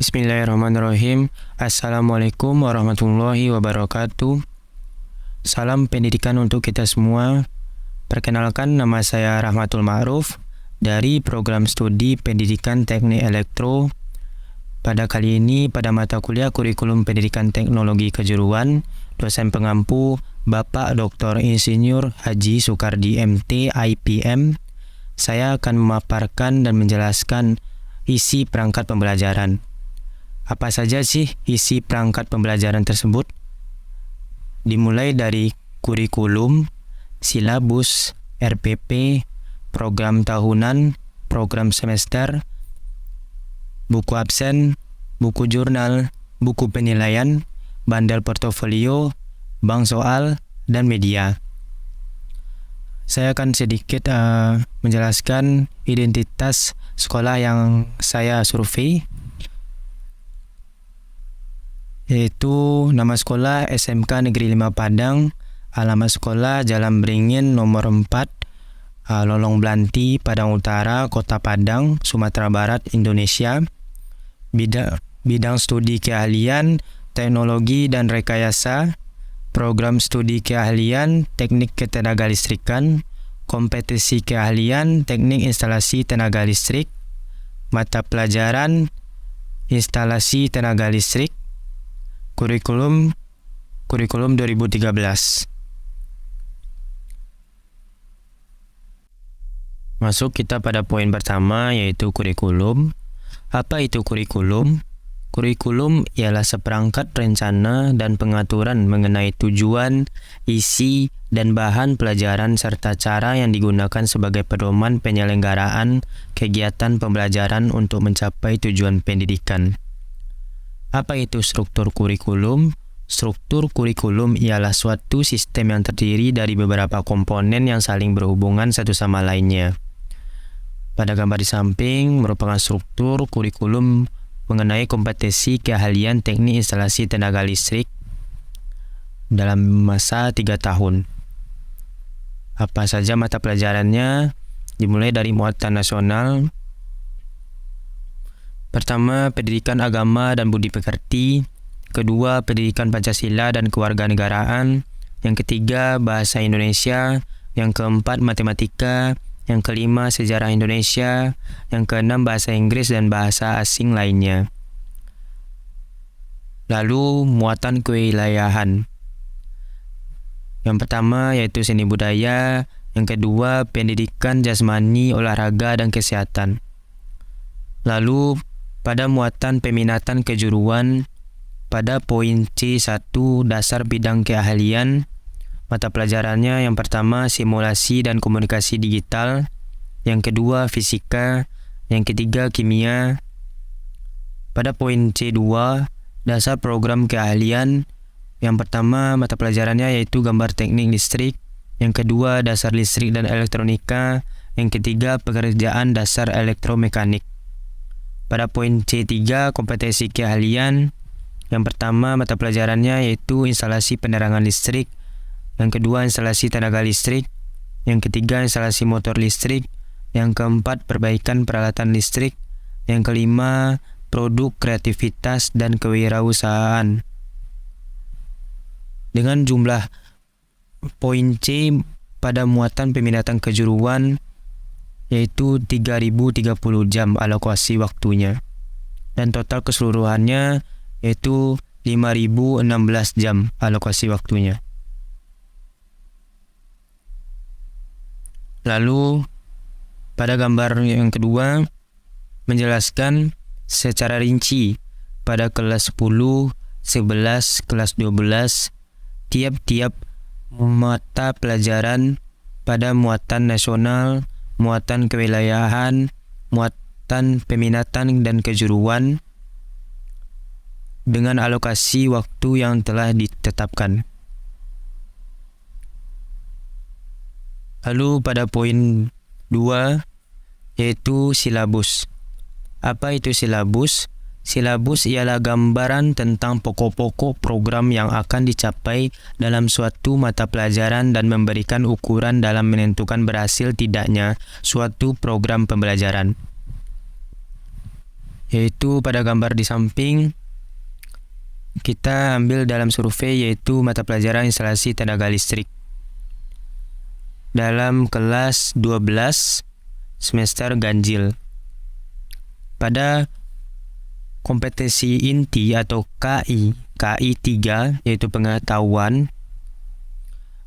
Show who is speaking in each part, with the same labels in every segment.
Speaker 1: Bismillahirrahmanirrahim. Assalamualaikum warahmatullahi wabarakatuh. Salam pendidikan untuk kita semua. Perkenalkan, nama saya Rahmatul Ma'ruf dari program studi Pendidikan Teknik Elektro. Pada kali ini, pada mata kuliah Kurikulum Pendidikan Teknologi Kejuruan, dosen pengampu Bapak Dr. Insinyur Haji Soekardi MT IPM, saya akan memaparkan dan menjelaskan isi perangkat pembelajaran. Apa saja sih isi perangkat pembelajaran tersebut? Dimulai dari kurikulum, silabus, RPP, program tahunan, program semester, buku absen, buku jurnal, buku penilaian, bandel portofolio, bank soal, dan media. Saya akan sedikit menjelaskan identitas sekolah yang saya survei, yaitu nama sekolah SMK Negeri 5 Padang, alamat sekolah Jalan Beringin nomor 4, Lolong Blanti, Padang Utara, Kota Padang, Sumatera Barat, Indonesia. Bidang studi keahlian, teknologi dan rekayasa, program studi keahlian, teknik ketenaga listrikan, kompetisi keahlian, teknik instalasi tenaga listrik, mata pelajaran, instalasi tenaga listrik, kurikulum 2013. Masuk kita pada poin pertama, yaitu kurikulum. Apa itu kurikulum? Kurikulum ialah seperangkat rencana dan pengaturan mengenai tujuan, isi, dan bahan pelajaran serta cara yang digunakan sebagai pedoman penyelenggaraan kegiatan pembelajaran untuk mencapai tujuan pendidikan. Apa itu struktur kurikulum? Struktur kurikulum ialah suatu sistem yang terdiri dari beberapa komponen yang saling berhubungan satu sama lainnya. Pada gambar di samping merupakan struktur kurikulum mengenai kompetensi keahlian teknik instalasi tenaga listrik dalam masa 3 tahun. Apa saja mata pelajarannya? Dimulai dari muatan nasional. Pertama, pendidikan agama dan budi pekerti. Kedua, pendidikan Pancasila dan kewarganegaraan. Yang ketiga, bahasa Indonesia. Yang keempat, matematika. Yang kelima, sejarah Indonesia. Yang keenam, bahasa Inggris dan bahasa asing lainnya. Lalu, muatan kewilayahan. Yang pertama yaitu seni budaya. Yang kedua, pendidikan jasmani, olahraga, dan kesehatan. Lalu, pada muatan peminatan kejuruan, pada poin C1, dasar bidang keahlian, mata pelajarannya yang pertama simulasi dan komunikasi digital, yang kedua fisika, yang ketiga kimia. Pada poin C2, dasar program keahlian, yang pertama mata pelajarannya yaitu gambar teknik listrik, yang kedua dasar listrik dan elektronika, yang ketiga pekerjaan dasar elektromekanik. Pada poin C3, kompetensi keahlian, yang pertama mata pelajarannya yaitu instalasi penerangan listrik, yang kedua instalasi tenaga listrik, yang ketiga instalasi motor listrik, yang keempat perbaikan peralatan listrik, yang kelima produk kreativitas dan kewirausahaan. Dengan jumlah poin C pada muatan peminatan kejuruan yaitu 3030 jam alokasi waktunya, dan total keseluruhannya yaitu 5016 jam alokasi waktunya. Lalu pada gambar yang kedua menjelaskan secara rinci pada kelas 10, 11, kelas 12 tiap-tiap mata pelajaran pada muatan nasional, muatan kewilayahan, muatan peminatan dan kejuruan dengan alokasi waktu yang telah ditetapkan. Lalu pada poin 2 yaitu silabus. Apa itu silabus? Silabus ialah gambaran tentang pokok-pokok program yang akan dicapai dalam suatu mata pelajaran dan memberikan ukuran dalam menentukan berhasil tidaknya suatu program pembelajaran. yaitu pada gambar di samping kita ambil dalam survei yaitu mata pelajaran instalasi tenaga listrik dalam kelas 12 semester ganjil. Pada kompetensi inti atau KI 3 yaitu pengetahuan,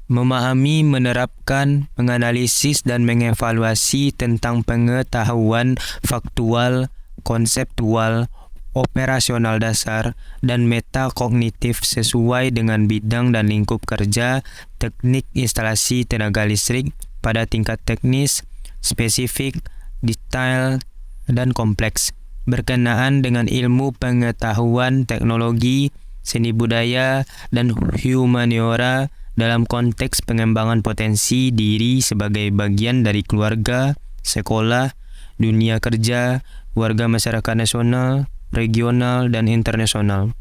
Speaker 1: memahami, menerapkan, menganalisis dan mengevaluasi tentang pengetahuan faktual, konseptual, operasional dasar, dan metakognitif sesuai dengan bidang dan lingkup kerja teknik instalasi tenaga listrik pada tingkat teknis, spesifik, detail, dan kompleks, berkenaan dengan ilmu pengetahuan teknologi, seni budaya, dan humaniora dalam konteks pengembangan potensi diri sebagai bagian dari keluarga, sekolah, dunia kerja, warga masyarakat nasional, regional, dan internasional.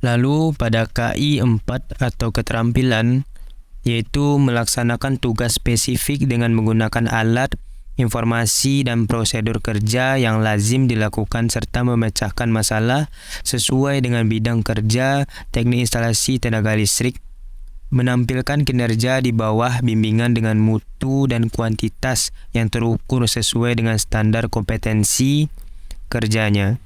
Speaker 1: Lalu pada KI 4 atau keterampilan, yaitu melaksanakan tugas spesifik dengan menggunakan alat, informasi, dan prosedur kerja yang lazim dilakukan serta memecahkan masalah sesuai dengan bidang kerja teknik instalasi tenaga listrik, menampilkan kinerja di bawah bimbingan dengan mutu dan kuantitas yang terukur sesuai dengan standar kompetensi kerjanya.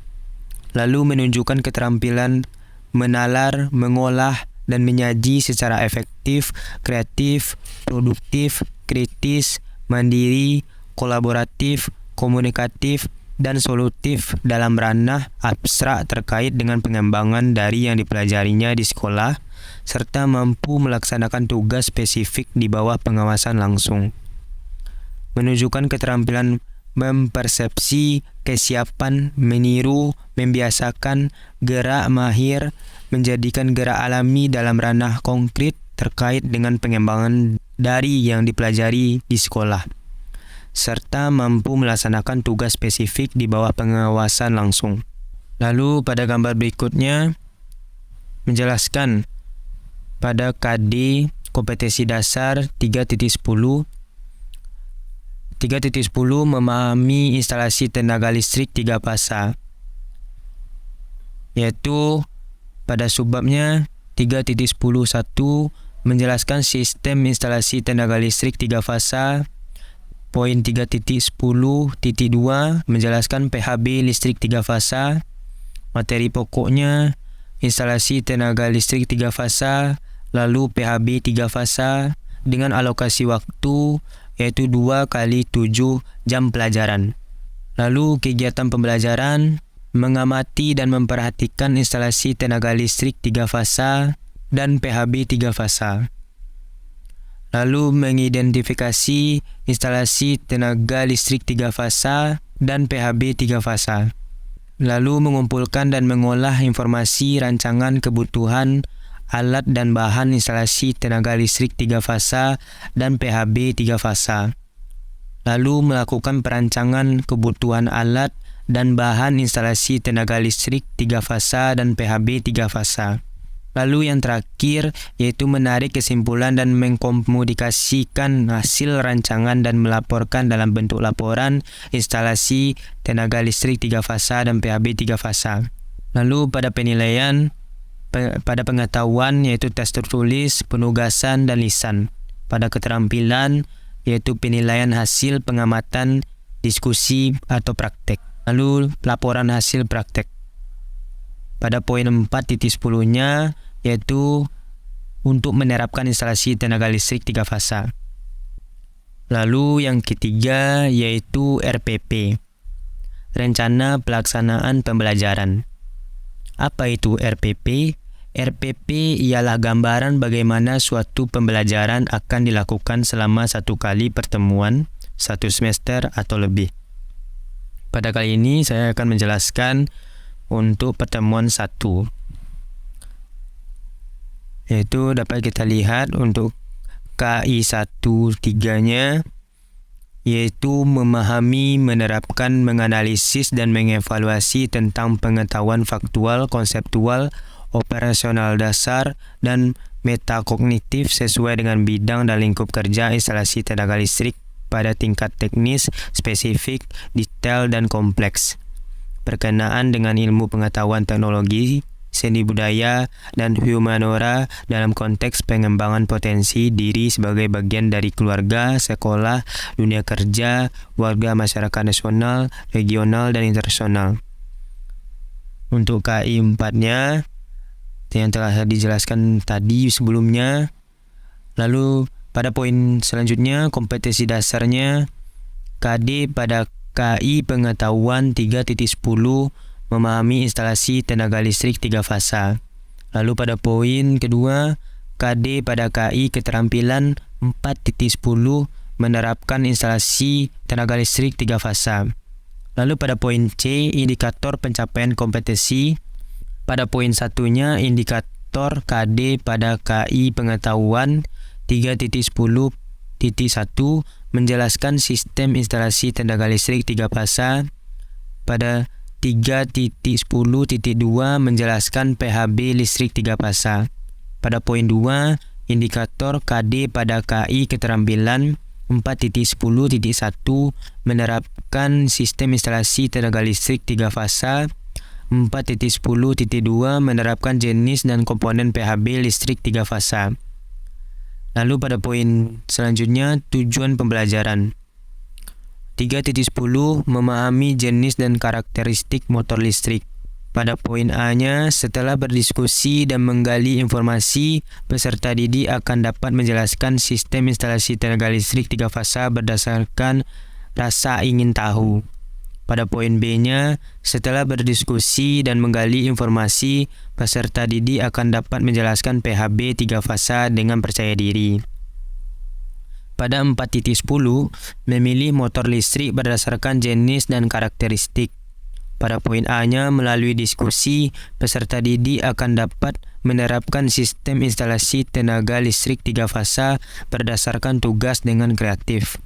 Speaker 1: Lalu menunjukkan keterampilan menalar, mengolah, dan menyaji secara efektif, kreatif, produktif, kritis, mandiri, kolaboratif, komunikatif, dan solutif dalam ranah abstrak terkait dengan pengembangan dari yang dipelajarinya di sekolah, serta mampu melaksanakan tugas spesifik di bawah pengawasan langsung. Menunjukkan keterampilan mempersepsi, kesiapan, meniru, membiasakan, gerak mahir, menjadikan gerak alami dalam ranah konkret terkait dengan pengembangan dari yang dipelajari di sekolah, serta mampu melaksanakan tugas spesifik di bawah pengawasan langsung. Lalu pada gambar berikutnya menjelaskan pada KD kompetensi dasar 3.10 memahami instalasi tenaga listrik 3 fasa, yaitu pada subbabnya 3.10.1 menjelaskan sistem instalasi tenaga listrik 3 fasa. Poin 3.10.2 menjelaskan PHB listrik 3 fasa. Materi pokoknya instalasi tenaga listrik 3 fasa, lalu PHB 3 fasa dengan alokasi waktu yaitu 2 kali 7 jam pelajaran. Lalu kegiatan pembelajaran mengamati dan memperhatikan instalasi tenaga listrik 3 fasa dan PHB 3 fasa. Lalu mengidentifikasi instalasi tenaga listrik 3 fasa dan PHB 3 fasa. Lalu mengumpulkan dan mengolah informasi rancangan kebutuhan alat dan bahan instalasi tenaga listrik 3 fasa dan PHB 3 fasa. Lalu melakukan perancangan kebutuhan alat dan bahan instalasi tenaga listrik 3 fasa dan PHB 3 fasa. Lalu yang terakhir yaitu menarik kesimpulan dan mengkomunikasikan hasil rancangan dan melaporkan dalam bentuk laporan instalasi tenaga listrik 3 fasa dan PHB 3 fasa. Lalu pada penilaian, pada pengetahuan yaitu tes tertulis, penugasan, dan lisan. Pada keterampilan yaitu penilaian hasil pengamatan, diskusi, atau praktek. Lalu laporan hasil praktek. Pada poin 4.10-nya yaitu untuk menerapkan instalasi tenaga listrik 3 fasa. Lalu yang ketiga yaitu RPP, Rencana Pelaksanaan Pembelajaran. Apa itu RPP? RPP ialah gambaran bagaimana suatu pembelajaran akan dilakukan selama 1 kali pertemuan, 1 semester atau lebih. Pada kali ini saya akan menjelaskan untuk pertemuan 1. Yaitu dapat kita lihat untuk KI 1.3-nya yaitu memahami, menerapkan, menganalisis dan mengevaluasi tentang pengetahuan faktual, konseptual, operasional dasar, dan metakognitif sesuai dengan bidang dan lingkup kerja instalasi tenaga listrik pada tingkat teknis, spesifik, detail, dan kompleks, berkenaan dengan ilmu pengetahuan teknologi, seni budaya, dan humaniora dalam konteks pengembangan potensi diri sebagai bagian dari keluarga, sekolah, dunia kerja, warga masyarakat nasional, regional, dan internasional. Untuk KI 4-nya yang telah dijelaskan tadi sebelumnya. Lalu pada poin selanjutnya, kompetensi dasarnya KD pada KI pengetahuan 3.10 memahami instalasi tenaga listrik 3 fasa. Lalu pada poin kedua, KD pada KI keterampilan 4.10 menerapkan instalasi tenaga listrik 3 fasa. Lalu pada poin C, indikator pencapaian kompetensi. Pada poin satunya, indikator KD pada KI pengetahuan 3.10.1 menjelaskan sistem instalasi tenaga listrik 3 fasa. Pada 3.10.2 menjelaskan PHB listrik 3 fasa. Pada poin 2, indikator KD pada KI keterampilan 4.10.1 menerapkan sistem instalasi tenaga listrik 3 fasa. 4.10.2 menerapkan jenis dan komponen PHB listrik 3 fasa. Lalu pada poin selanjutnya, tujuan pembelajaran. 3.10 memahami jenis dan karakteristik motor listrik. Pada poin A-nya, setelah berdiskusi dan menggali informasi, peserta didik akan dapat menjelaskan sistem instalasi tenaga listrik 3 fasa berdasarkan rasa ingin tahu. Pada poin B-nya, setelah berdiskusi dan menggali informasi, peserta didik akan dapat menjelaskan PHB 3 fasa dengan percaya diri. Pada 4.10, memilih motor listrik berdasarkan jenis dan karakteristik. Pada poin A-nya, melalui diskusi, peserta didik akan dapat menerapkan sistem instalasi tenaga listrik 3 fasa berdasarkan tugas dengan kreatif.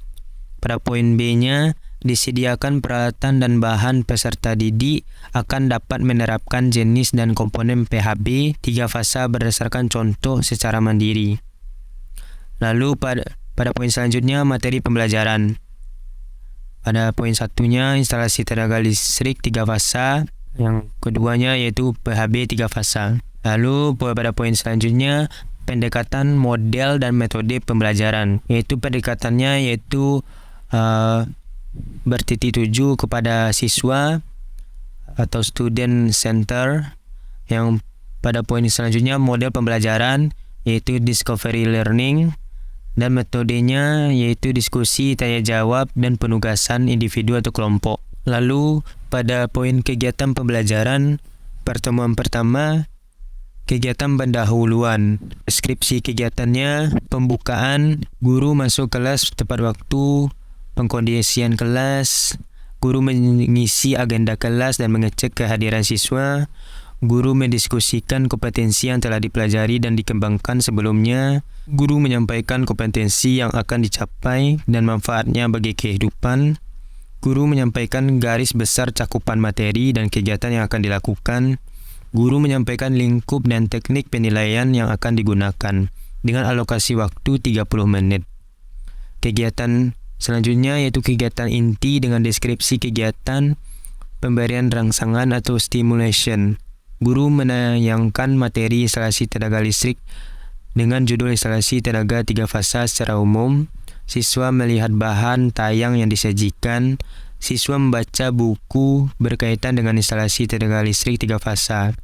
Speaker 1: Pada poin B-nya, disediakan peralatan dan bahan peserta didik akan dapat menerapkan jenis dan komponen PHB 3 fasa berdasarkan contoh secara mandiri. Lalu pada poin selanjutnya, materi pembelajaran. Pada poin satunya, instalasi tenaga listrik 3 fasa. Yang keduanya yaitu PHB 3 fasa. Lalu pada poin selanjutnya, pendekatan model dan metode pembelajaran. Yaitu pendekatannya yaitu bertitik tuju kepada siswa atau student center. Yang pada poin selanjutnya, model pembelajaran yaitu discovery learning, dan metodenya yaitu diskusi, tanya jawab, dan penugasan individu atau kelompok. Lalu pada poin kegiatan pembelajaran, pertemuan pertama, kegiatan pendahuluan. Deskripsi kegiatannya, pembukaan, guru masuk kelas tepat waktu, pengkondisian kelas, guru mengisi agenda kelas dan mengecek kehadiran siswa, guru mendiskusikan kompetensi yang telah dipelajari dan dikembangkan sebelumnya, guru menyampaikan kompetensi yang akan dicapai dan manfaatnya bagi kehidupan, guru menyampaikan garis besar cakupan materi dan kegiatan yang akan dilakukan, guru menyampaikan lingkup dan teknik penilaian yang akan digunakan dengan alokasi waktu 30 menit. Kegiatan selanjutnya yaitu kegiatan inti dengan deskripsi kegiatan, pemberian rangsangan atau stimulation. Guru menayangkan materi instalasi tenaga listrik dengan judul instalasi tenaga 3 fasa secara umum. Siswa melihat bahan tayang yang disajikan. Siswa membaca buku berkaitan dengan instalasi tenaga listrik 3 fasa.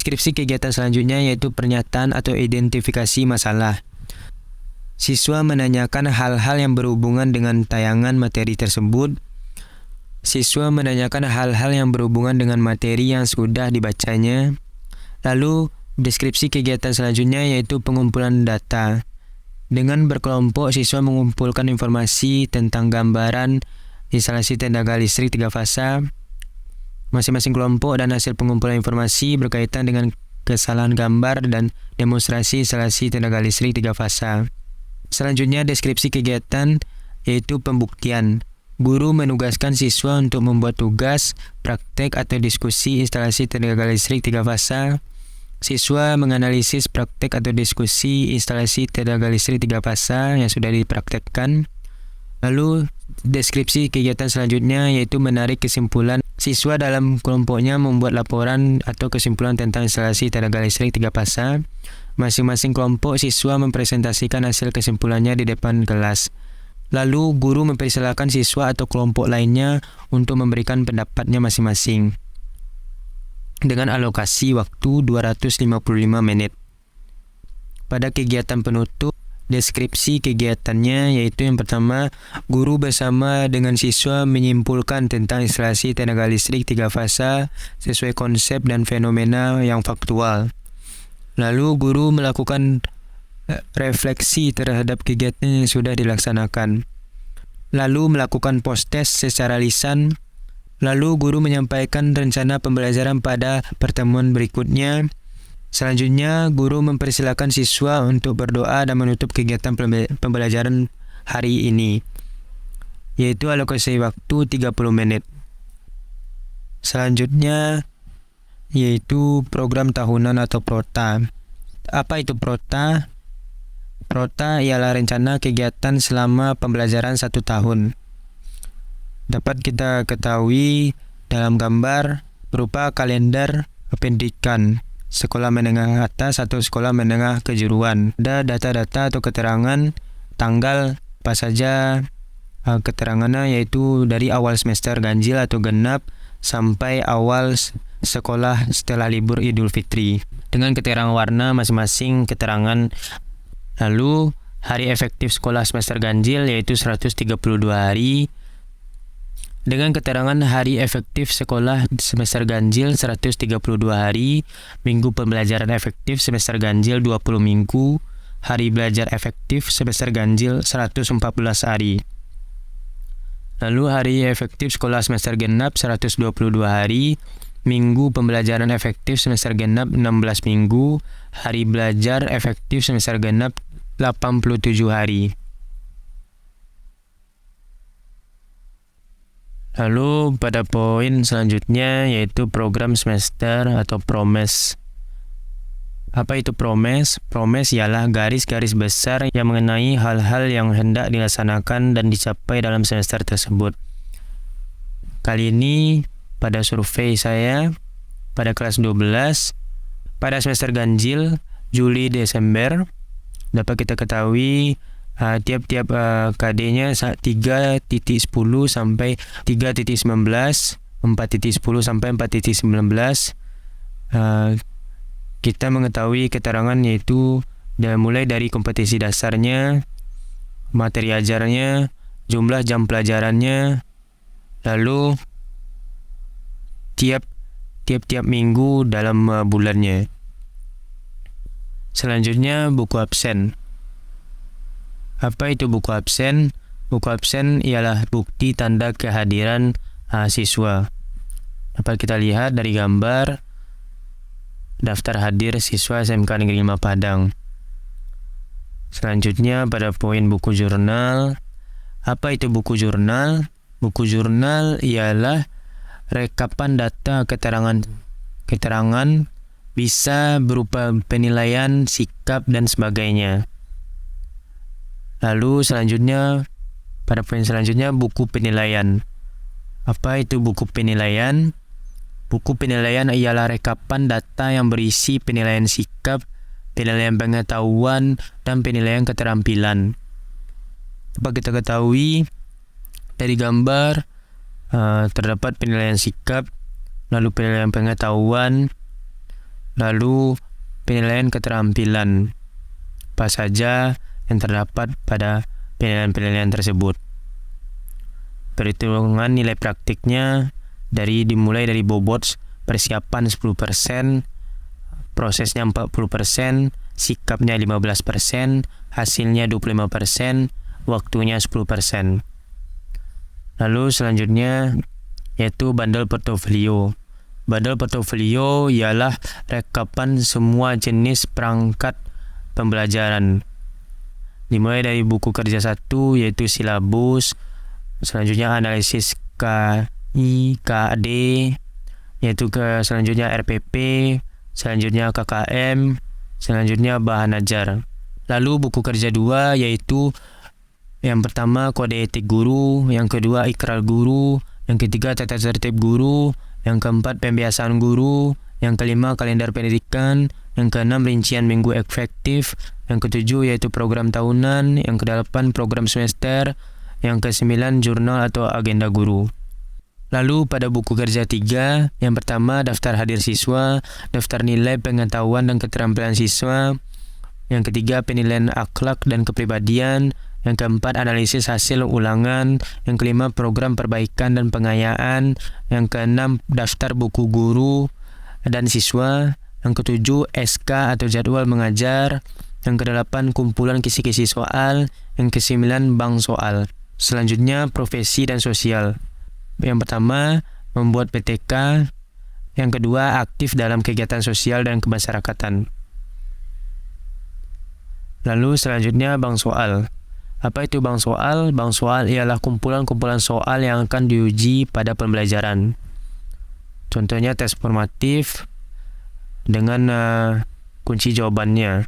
Speaker 1: Deskripsi kegiatan selanjutnya yaitu pernyataan atau identifikasi masalah. Siswa menanyakan hal-hal yang berhubungan dengan tayangan materi tersebut. Siswa menanyakan hal-hal yang berhubungan dengan materi yang sudah dibacanya. Lalu, deskripsi kegiatan selanjutnya yaitu pengumpulan data. Dengan berkelompok, siswa mengumpulkan informasi tentang gambaran instalasi tenaga listrik 3 fasa. Masing-masing kelompok dan hasil pengumpulan informasi berkaitan dengan kesalahan gambar dan demonstrasi instalasi tenaga listrik 3 fasa. Selanjutnya, deskripsi kegiatan yaitu pembuktian. Guru menugaskan siswa untuk membuat tugas, praktek atau diskusi instalasi tenaga listrik 3 fasa. Siswa menganalisis praktek atau diskusi instalasi tenaga listrik 3 fasa yang sudah dipraktekkan. Lalu deskripsi kegiatan selanjutnya yaitu menarik kesimpulan. Siswa dalam kelompoknya membuat laporan atau kesimpulan tentang instalasi tenaga listrik 3 fasa. Masing-masing kelompok siswa mempresentasikan hasil kesimpulannya di depan kelas. Lalu guru mempersilahkan siswa atau kelompok lainnya untuk memberikan pendapatnya masing-masing dengan alokasi waktu 255 menit. Pada kegiatan penutup, deskripsi kegiatannya yaitu yang pertama, guru bersama dengan siswa menyimpulkan tentang instalasi tenaga listrik 3 fasa sesuai konsep dan fenomena yang faktual. Lalu guru melakukan refleksi terhadap kegiatan yang sudah dilaksanakan. Lalu melakukan post-test secara lisan. Lalu guru menyampaikan rencana pembelajaran pada pertemuan berikutnya. Selanjutnya, guru mempersilakan siswa untuk berdoa dan menutup kegiatan pembelajaran hari ini, yaitu alokasi waktu 30 menit. Selanjutnya, yaitu program tahunan atau PROTA. Apa itu PROTA? PROTA ialah rencana kegiatan selama pembelajaran 1 tahun. Dapat kita ketahui dalam gambar berupa kalender pendidikan sekolah menengah atas atau sekolah menengah kejuruan. Ada data-data atau keterangan tanggal apa saja keterangannya, yaitu dari awal semester ganjil atau genap sampai awal sekolah setelah libur Idul Fitri dengan keterangan warna masing-masing keterangan. Lalu hari efektif sekolah semester ganjil yaitu 132 hari dengan keterangan hari efektif sekolah semester ganjil 132 hari, minggu pembelajaran efektif semester ganjil 20 minggu, hari belajar efektif semester ganjil 114 hari. Lalu hari efektif sekolah semester genap 122 hari, minggu pembelajaran efektif semester genap 16 minggu, hari belajar efektif semester genap 87 hari. Lalu pada poin selanjutnya yaitu program semester atau PROMES. Apa itu PROMES? PROMES ialah garis-garis besar yang mengenai hal-hal yang hendak dilaksanakan dan dicapai dalam semester tersebut. Kali ini pada survei saya pada kelas 12 pada semester ganjil Juli-Desember dapat kita ketahui tiap-tiap KD-nya 3.10 sampai 3.19, 4.10 sampai 4.19. Kita mengetahui keterangan yaitu mulai dari kompetisi dasarnya, materi ajarnya, jumlah jam pelajarannya, lalu tiap-tiap minggu dalam bulannya. Selanjutnya buku absen. Apa itu buku absen? Buku absen ialah bukti tanda kehadiran siswa. Dapat kita lihat dari gambar daftar hadir siswa SMK Negeri 5 Padang. Selanjutnya pada poin buku jurnal. Apa itu buku jurnal? Buku jurnal ialah rekapan data keterangan bisa berupa penilaian, sikap, dan sebagainya. Lalu selanjutnya, pada poin selanjutnya buku penilaian. Apa itu buku penilaian? Buku penilaian ialah rekapan data yang berisi penilaian sikap, penilaian pengetahuan, dan penilaian keterampilan. Dapat kita ketahui dari gambar terdapat penilaian sikap, lalu penilaian pengetahuan, lalu penilaian keterampilan. Apa saja yang terdapat pada penilaian-penilaian tersebut. Perhitungan nilai praktiknya dimulai dari bobot persiapan 10%, prosesnya 40%, sikapnya 15%, hasilnya 25%, waktunya 10%. Lalu selanjutnya yaitu bandel portofolio. Bandel portofolio ialah rekapan semua jenis perangkat pembelajaran. Dimulai dari buku kerja 1 yaitu silabus, selanjutnya analisis KI, KD, yaitu selanjutnya RPP, selanjutnya KKM, selanjutnya bahan ajar. Lalu buku kerja 2 yaitu Yang pertama, kode etik guru. Yang kedua, ikrar guru. Yang ketiga, tata tertib guru. Yang keempat, pembiasaan guru. Yang kelima, kalender pendidikan. Yang keenam, rincian minggu efektif. Yang ketujuh, yaitu program tahunan. Yang kedelapan, program semester. Yang kesembilan, jurnal atau agenda guru. Lalu pada buku kerja 3, yang pertama, daftar hadir siswa, daftar nilai pengetahuan dan keterampilan siswa. Yang ketiga, penilaian akhlak dan kepribadian. Yang keempat, analisis hasil ulangan. Yang kelima, program perbaikan dan pengayaan. Yang keenam, daftar buku guru dan siswa. Yang ketujuh, SK atau jadwal mengajar. Yang kedelapan, kumpulan kisi-kisi soal. Yang kesembilan, bank soal. Selanjutnya, profesi dan sosial. Yang pertama, membuat PTK. Yang kedua, aktif dalam kegiatan sosial dan kemasyarakatan. Lalu selanjutnya, bank soal. Apa itu bank soal? Bank soal ialah kumpulan-kumpulan soal yang akan diuji pada pembelajaran. Contohnya tes formatif dengan kunci jawabannya.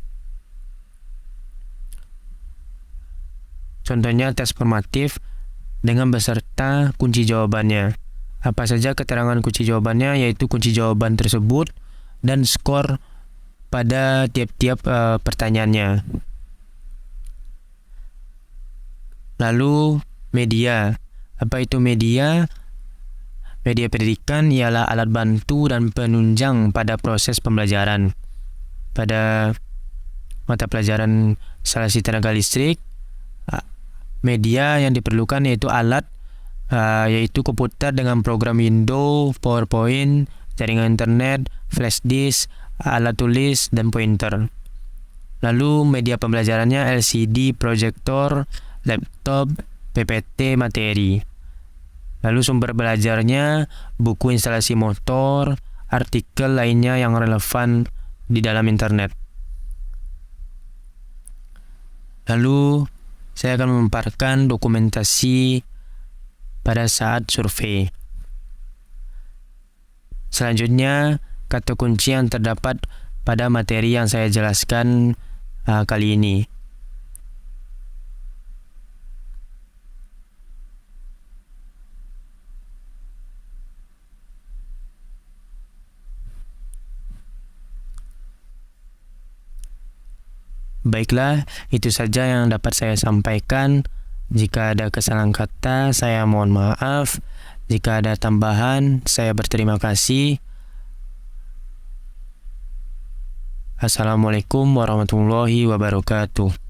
Speaker 1: Contohnya tes formatif dengan beserta kunci jawabannya. Apa saja keterangan kunci jawabannya, yaitu kunci jawaban tersebut dan skor pada tiap-tiap pertanyaannya. Lalu media. Apa itu media? Media pendidikan ialah alat bantu dan penunjang pada proses pembelajaran. Pada mata pelajaran instalasi tenaga listrik, media yang diperlukan yaitu alat, yaitu komputer dengan program Windows, PowerPoint, jaringan internet, flash disk, alat tulis, dan pointer. Lalu media pembelajarannya LCD, proyektor, laptop, PPT, materi. Lalu sumber belajarnya buku instalasi motor, artikel lainnya yang relevan di dalam internet. Lalu saya akan memaparkan dokumentasi pada saat survei. Selanjutnya, kata kunci yang terdapat pada materi yang saya jelaskan kali ini. Baiklah, itu saja yang dapat saya sampaikan. Jika ada kesalahan kata, saya mohon maaf. Jika ada tambahan, saya berterima kasih. Assalamualaikum warahmatullahi wabarakatuh.